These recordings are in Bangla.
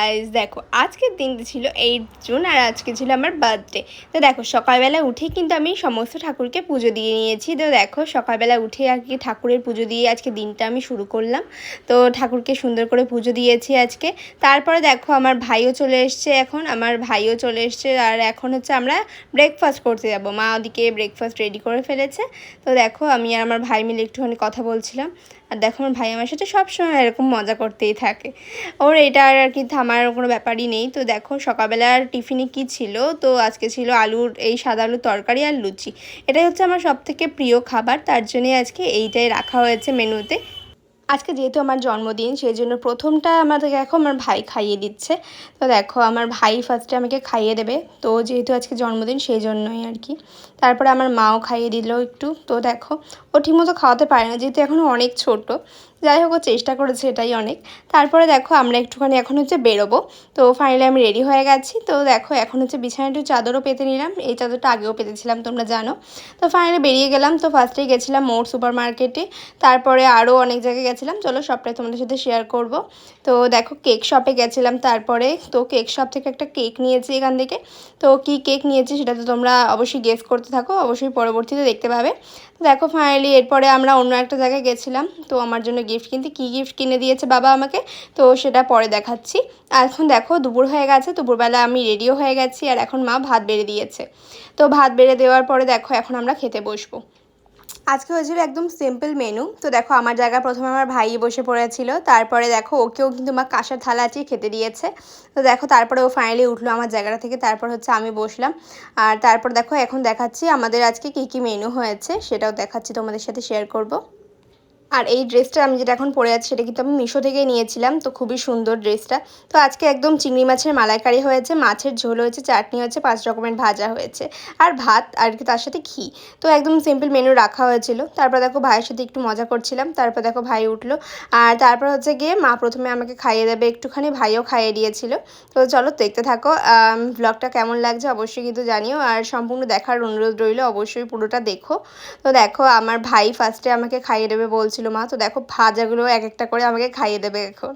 গাইস, দেখো আজকের দিনটা ছিল 8 জুন আর আজকে ছিল আমার বার্থডে। তো দেখো সকালবেলা উঠেই কিন্তু আমি সমস্ত ঠাকুরকে পুজো দিয়ে নিয়েছি। তো দেখো সকালবেলা উঠে আর কি ঠাকুরের পুজো দিয়ে আজকে দিনটা আমি শুরু করলাম। তো ঠাকুরকে সুন্দর করে পুজো দিয়েছি আজকে। তারপরে দেখো আমার ভাইও চলে এসছে, আর এখন হচ্ছে আমরা ব্রেকফাস্ট করতে যাব। মা ওদিকে ব্রেকফাস্ট রেডি করে ফেলেছে। তো দেখো আমি আর আমার ভাই মিলে একটুখানি কথা বলছিলাম। আর দেখো আমার ভাই আমার সাথে সবসময় এরকম মজা করতেই থাকে। ওর এটা আর কি থামার কোনো ব্যাপারই নেই। তো দেখো সকালবেলার টিফিনে কি ছিল, তো আজকে ছিল সাদা আলুর তরকারি আর লুচি। এটাই হচ্ছে আমার সবথেকে প্রিয় খাবার, তার জন্যে আজকে এইটাই রাখা হয়েছে মেনুতে। আজকে যেহেতু আমার জন্মদিন, সেই জন্য প্রথমটা আমাদেরকে দেখো আমার ভাই খাইয়ে দিচ্ছে। তো দেখো আমার ভাই ফার্স্টে আমাকে খাইয়ে দেবে, তো যেহেতু আজকে জন্মদিন সেই জন্যই আর কি। তারপরে আমার মাও খাইয়ে দিল একটু। তো দেখো ও ঠিকমতো খাওয়াতে পারে না, যেহেতু এখনও অনেক ছোট। যাই হোক ও চেষ্টা করেছে, এটাই অনেক। তারপরে দেখো আমরা একটুখানি এখন হচ্ছে বেরোবো। তো ফাইনালি আমি রেডি হয়ে গেছি। তো দেখো এখন হচ্ছে বিছানায় একটু চাদরও পেতে নিলাম, এই চাদরটা আগেও পেতেছিলাম তোমরা জানো। তো ফাইনালি বেরিয়ে গেলাম। তো ফার্স্টেই গেছিলাম মোর সুপার মার্কেটে, তারপরে আরও অনেক জায়গায় গেছিলাম, চলো সবটাই তোমাদের সাথে শেয়ার করব। তো দেখো কেক শপে গেছিলাম, তারপরে তো কেক শপ থেকে একটা কেক নিয়েছি এখান থেকে। তো কী কেক নিয়েছি সেটা তো তোমরা অবশ্যই গেস করতে থাকো, অবশ্যই পরবর্তীতে দেখতে পাবে। তো দেখো ফাইনালি এরপরে আমরা অন্য একটা জায়গায় গেছিলাম। তো আমার জন্য গিফট কিনতে, কী গিফট কিনে দিয়েছে বাবা আমাকে, তো সেটা পরে দেখাচ্ছি। আর এখন দেখো দুপুর হয়ে গেছে, দুপুরবেলা আমি রেডিও হয়ে গেছি, আর এখন মা ভাত বেড়ে দিয়েছে। তো ভাত বেড়ে দেওয়ার পরে দেখো এখন আমরা খেতে বসবো। আজকে হয়েছিল একদম সিম্পল মেনু। তো দেখো আমার জায়গায় প্রথমে আমার ভাই বসে পড়েছিল, তারপরে দেখো ওকেও কিন্তু মা কাঁসার থালা আছে খেতে দিয়েছে। তো দেখো তারপরে ও ফাইনালি উঠলো আমার জায়গাটা থেকে, তারপর হচ্ছে আমি বসলাম। আর তারপর দেখো এখন দেখাচ্ছি আমাদের আজকে কী কী মেনু হয়েছে, সেটাও দেখাচ্ছি, তোমাদের সাথে শেয়ার করব। আর এই ড্রেসটা আমি যেটা এখন পরে আছি সেটা কিন্তু আমি মিশো থেকে নিয়েছিলাম, তো খুবই সুন্দর ড্রেসটা। তো আজকে একদম চিংড়ি মাছের মালাইকারি হয়েছে, মাছের ঝোল হয়েছে, চাটনি হয়েছে, 5 রকমের ভাজা হয়েছে, আর ভাত আর কি তার সাথে ঘি। তো একদম সিম্পল মেনু রাখা হয়েছিল। তারপর দেখো ভাইয়ের সাথে একটু মজা করছিলাম, তারপর দেখো ভাই উঠলো। আর তারপর হচ্ছে গিয়ে মা প্রথমে আমাকে খাইয়ে দেবে একটুখানি, ভাইও খাইয়ে দিয়েছিল। তো চলো দেখতে থাকো, ব্লগটা কেমন লাগছে অবশ্যই কিন্তু জানিও, আর সম্পূর্ণ দেখার অনুরোধ রইল, অবশ্যই পুরোটা দেখো। তো দেখো আমার ভাই ফার্স্টে আমাকে খাইয়ে দেবে বলছিল মা, তো দেখো ভাজাগুলো এক একটা করে আমাকে খাইয়ে দেবে এখন।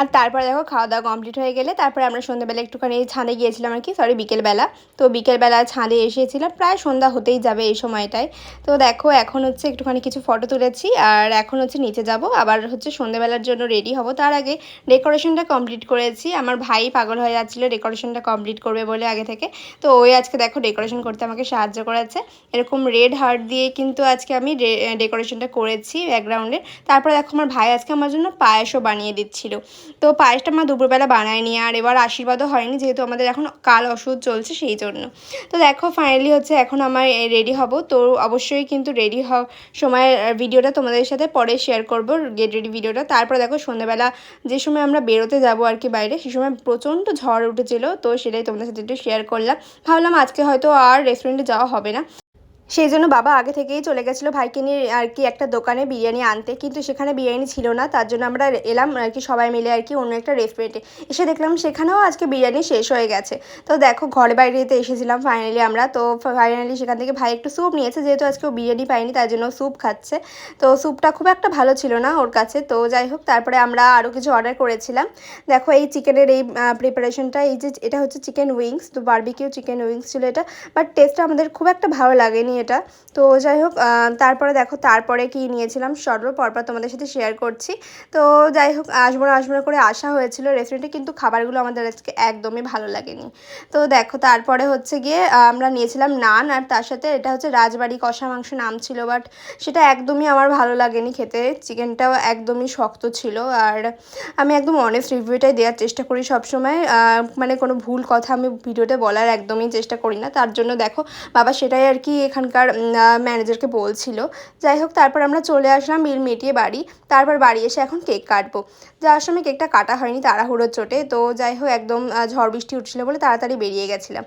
আর তারপরে দেখো খাওয়া দাওয়া কমপ্লিট হয়ে গেলে তারপরে আমরা সন্ধ্যাবেলা একটুখানি ছাদে গিয়েছিলাম আর কি, বিকেলবেলা। তো বিকেলবেলা ছাদে এসেছিলাম, প্রায় সন্ধ্যা হতেই যাবে এই সময়টায়। তো দেখো এখন হচ্ছে একটুখানি কিছু ফটো তুলেছি, আর এখন হচ্ছে নিচে যাব, আবার হচ্ছে সন্ধ্যাবেলার জন্য রেডি হব। তার আগে ডেকোরেশনটা কমপ্লিট করেছি, আমার ভাই পাগল হয়ে যাচ্ছিলো ডেকোরেশনটা কমপ্লিট করবে বলে আগে থেকে। তো ওই আজকে দেখো ডেকোরেশন করতে আমাকে সাহায্য করেছে, এরকম রেড হার্ট দিয়ে কিন্তু আজকে আমি ডেকোরেশনটা করেছি ব্যাকগ্রাউন্ডে। তারপরে দেখো আমার ভাই আজকে আমার জন্য পায়েসও বানিয়ে দিচ্ছিলো। তো পায়েসটা মা দুপুরবেলা বানায়নি, আর এবার আশীর্বাদও হয়নি, যেহেতু আমাদের এখন কাল ওষুধ চলছে সেই জন্য। তো দেখো ফাইনালি হচ্ছে এখন আমার রেডি হব। তো অবশ্যই কিন্তু রেডি হওয়ার সময় ভিডিওটা তোমাদের সাথে পরে শেয়ার করব, গেট রেডি ভিডিওটা। তারপর দেখো সন্ধ্যাবেলা যে সময় আমরা বেরোতে যাব আর কি বাইরে, সেই সময় প্রচণ্ড ঝড় উঠেছিল, তো সেটাই তোমাদের সাথে একটু শেয়ার করলাম। ভাবলাম আজকে হয়তো আর রেস্টুরেন্টে যাওয়া হবে না, সেই জন্য বাবা আগে থেকেই চলে গেছিলো ভাইকে নিয়ে আর কি একটা দোকানে বিরিয়ানি আনতে, কিন্তু সেখানে বিরিয়ানি ছিল না। তার জন্য আমরা এলাম আর কি সবাই মিলে আর কি অন্য একটা রেস্টুরেন্টে। এসে দেখলাম সেখানেও আজকে বিরিয়ানি শেষ হয়ে গেছে। তো দেখো ঘরে বাইরেতে এসেছিলাম ফাইনালি আমরা। তো ফাইনালি সেখান থেকে ভাই একটু স্যুপ নিয়েছে, যেহেতু আজকে ও বিরিয়ানি পাইনি তার জন্য স্যুপ খাচ্ছে। তো স্যুপটা খুব একটা ভালো ছিল না ওর কাছে। তো যাই হোক, তারপরে আমরা আরও কিছু অর্ডার করেছিলাম। দেখো এই চিকেনের এই প্রিপারেশনটা, এই যে এটা হচ্ছে চিকেন উইংস, তো বারবিকিউ চিকেন উইংস ছিল এটা, বাট টেস্টটা আমাদের খুব একটা ভালো লাগেনি এটা। তো যাই হোক, তারপরে দেখো তারপরে কি নিয়েছিলাম পরপর তোমাদের সাথে শেয়ার করছি। তো যাই হোক, আসবো না করে আসা হয়েছিল রেস্টুরেন্টে, কিন্তু খাবারগুলো আমাদের আজকে একদমই ভালো লাগেনি। তো দেখো তারপরে হচ্ছে গিয়ে আমরা নিয়েছিলাম নান, আর তার সাথে এটা হচ্ছে রাজবাড়ি কষা মাংস নাম ছিল, বাট সেটা একদমই আমার ভালো লাগেনি খেতে। চিকেনটাও একদমই শক্ত ছিল। আর আমি একদম অনেস্ট রিভিউটাই দেওয়ার চেষ্টা করি সবসময়, মানে কোনো ভুল কথা আমি ভিডিওতে বলার একদমই চেষ্টা করি না। তার জন্য দেখো বাবা সেটাই আর কি এখানকার ম্যানেজারকে বলছিল। যাই হোক, তারপর আমরা চলে আসলাম বিল মিটিয়ে বাড়ি। তারপর বাড়ি এসে এখন কেক কাটবো। যাওয়ার সময় কেকটা কাটা হয়নি তাড়াহুড়োর চোটে। তো যাই হোক, একদম ঝড় বৃষ্টি উঠছিলো বলে তাড়াতাড়ি বেরিয়ে গেছিলাম।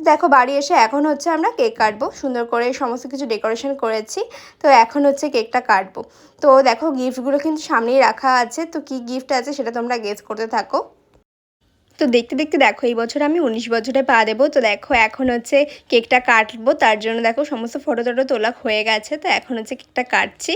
দেখো বাড়ি এসে এখন হচ্ছে আমরা কেক কাটবো, সুন্দর করে সমস্ত কিছু ডেকোরেশন করেছি। তো এখন হচ্ছে কেকটা কাটবো। তো দেখো গিফটগুলো কিন্তু সামনেই রাখা আছে, তো কি গিফট আছে সেটা তোমরা গেস করতে থাকো। তো দেখতে দেখতে দেখো এই বছর আমি 19 বছরে পা দেবো। তো দেখো এখন হচ্ছে কেকটা কাটবো, তার জন্য দেখো সমস্ত ফটো তোলা হয়ে গেছে। তো এখন হচ্ছে কেকটা কাটছি।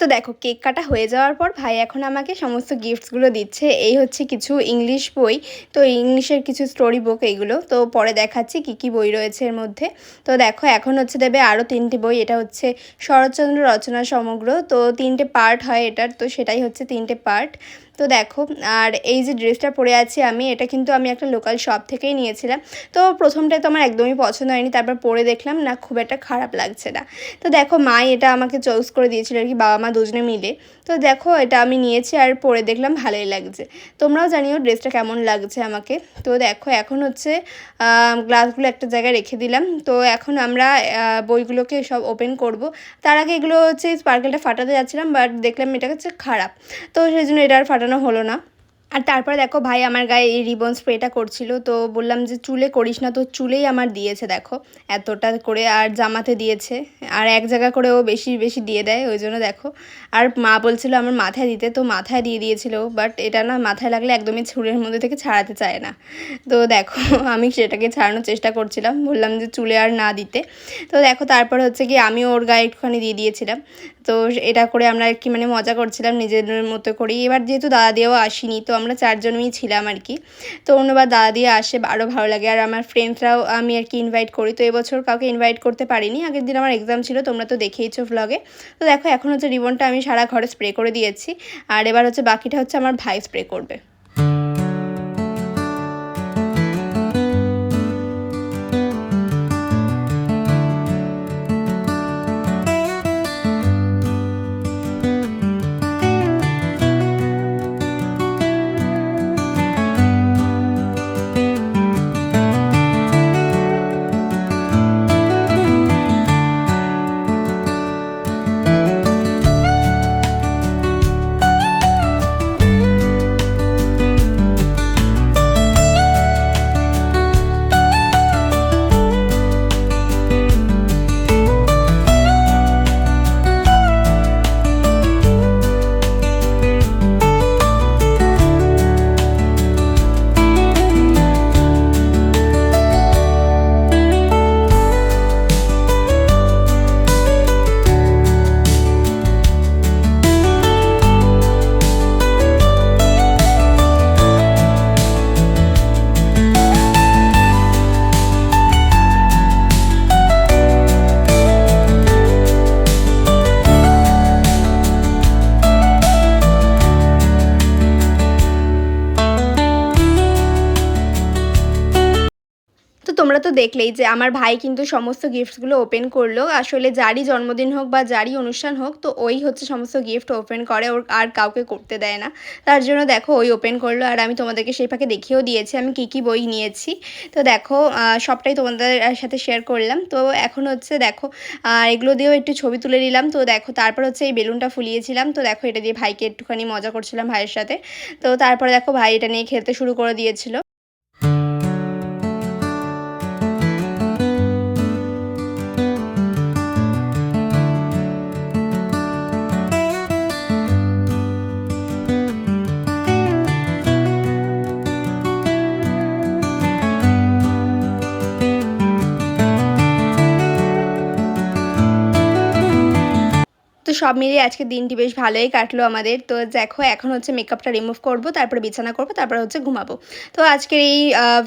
তো দেখো কেক কাটা হয়ে যাওয়ার পর ভাই এখন আমাকে সমস্ত গিফটসগুলো দিচ্ছে। এই হচ্ছে কিছু ইংলিশ বই, তো ইংলিশের কিছু স্টোরি বুক এইগুলো। তো পরে দেখাচ্ছি কি কি বই রয়েছে এর মধ্যে। তো দেখো এখন হচ্ছে দেবে আরও 3টে বই। এটা হচ্ছে শরৎচন্দ্র রচনা সমগ্র, তো 3টে পার্ট হয় এটার, তো সেটাই হচ্ছে 3টে পার্ট। তো দেখো, আর এই যে ড্রেসটা পরে আছি আমি, এটা কিন্তু আমি একটা লোকাল শপ থেকেই নিয়েছিলাম। তো প্রথমটায় তো আমার একদমই পছন্দ হয়নি, তারপর পরে দেখলাম না খুব একটা খারাপ লাগছে না। তো দেখো মাই এটা আমাকে চয়েস করে দিয়েছিল আর কি, বাবা মা দুজনে মিলে। তো দেখো এটা আমি নিয়েছি আর পরে দেখলাম ভালোই লাগছে। তোমরাও জানিও ড্রেসটা কেমন লাগছে আমাকে। তো দেখো এখন হচ্ছে গ্লাসগুলো একটা জায়গায় রেখে দিলাম। তো এখন আমরা বইগুলোকে সব ওপেন করব। তার আগে এগুলো হচ্ছে স্পার্কেলটা ফাটাতে যাচ্ছিলাম, বাট দেখলাম এটা হচ্ছে খারাপ, তো সেই জন্য এটা আর ফাটানো হলো না। আর তারপরে দেখো ভাই আমার গায়ে এই রিবন স্প্রেটা করছিল, তো বললাম যে চুলে করিস না, তো চুলেই আমার দিয়েছে দেখো এতটা করে, আর জামাতে দিয়েছে, আর এক জায়গা করে ও বেশি বেশি দিয়ে দেয় ওই জন্য দেখো। আর মা বলছিল আমার মাথায় দিতে, তো মাথায় দিয়ে দিয়েছিল, বাট এটা না মাথায় লাগলে একদমই চুলের মধ্যে থেকে ছাড়াতে চায় না। তো দেখো আমি সেটাকে ছাড়ানোর চেষ্টা করছিলাম, বললাম যে চুলে আর না দিতে। তো দেখো তারপর হচ্ছে কি আমি ওর গায়ে একটুখানি দিয়ে দিয়েছিলাম। তো এটা করে আমরা কি মানে মজা করছিলাম নিজেদের মতো করেই। এবার যেহেতু দাদা দিয়েও আসিনি, তো আমরা 4 জনই ছিলাম আর কি। তো অন্যবার দাদা দিয়ে আসে আরও ভালো লাগে। আর আমার ফ্রেন্ডসরাও আমি আর কি ইনভাইট করি। তো এবছর কাউকে ইনভাইট করতে পারিনি, আগের দিন আমার এক্সাম ছিল, তোমরা তো দেখেইছো ভ্লগে। তো দেখো এখন হচ্ছে রিবনটা আমি সারা ঘরে স্প্রে করে দিয়েছি, আর এবার হচ্ছে বাকিটা হচ্ছে আমার ভাই স্প্রে করবে। তো তোমরা তো দেখলেই যে আমার ভাই কিন্তু সমস্ত গিফটসগুলো ওপেন করলো। আসলে যারই জন্মদিন হোক বা যারই অনুষ্ঠান হোক, তো ওই হচ্ছে সমস্ত গিফট ওপেন করে, ওর আর কাউকে করতে দেয় না। তার জন্য দেখো ওই ওপেন করলো, আর আমি তোমাদেরকে সেই ফাঁকে দেখিয়েও দিয়েছি আমি কী কী বই নিয়েছি। তো দেখো সবটাই তোমাদের সাথে শেয়ার করলাম। তো এখন হচ্ছে দেখো এগুলো দিয়েও একটু ছবি তুলে নিলাম। তো দেখো তারপর হচ্ছে এই বেলুনটা ফুলিয়েছিলাম। তো দেখো এটা দিয়ে ভাইকে একটুখানি মজা করছিলাম ভাইয়ের সাথে। তো তারপরে দেখো ভাই এটা নিয়ে খেলতে শুরু করে দিয়েছিল। তো সব মিলিয়ে আজকের দিনটি বেশ ভালোই কাটলো আমাদের। তো দেখো এখন হচ্ছে মেকআপটা রিমুভ করব, তারপরে বিছানা করব, তারপরে হচ্ছে ঘুমাবো। তো আজকের এই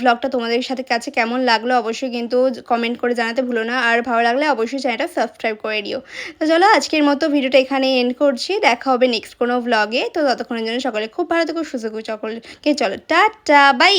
ভ্লগটা তোমাদের সাথে কাছে কেমন লাগলো অবশ্যই কিন্তু কমেন্ট করে জানাতে ভুলো না। আর ভালো লাগলে অবশ্যই চ্যানেলটা সাবস্ক্রাইব করে দিও। তো চলো আজকের মতো ভিডিওটা এখানে এন্ড করছি। দেখা হবে নেক্সট কোনো ভ্লগে। তো ততক্ষণের জন্য সকলে খুব ভালো থেকো, সুস্থ থেকো সকলকে। চলো টাটা বাই।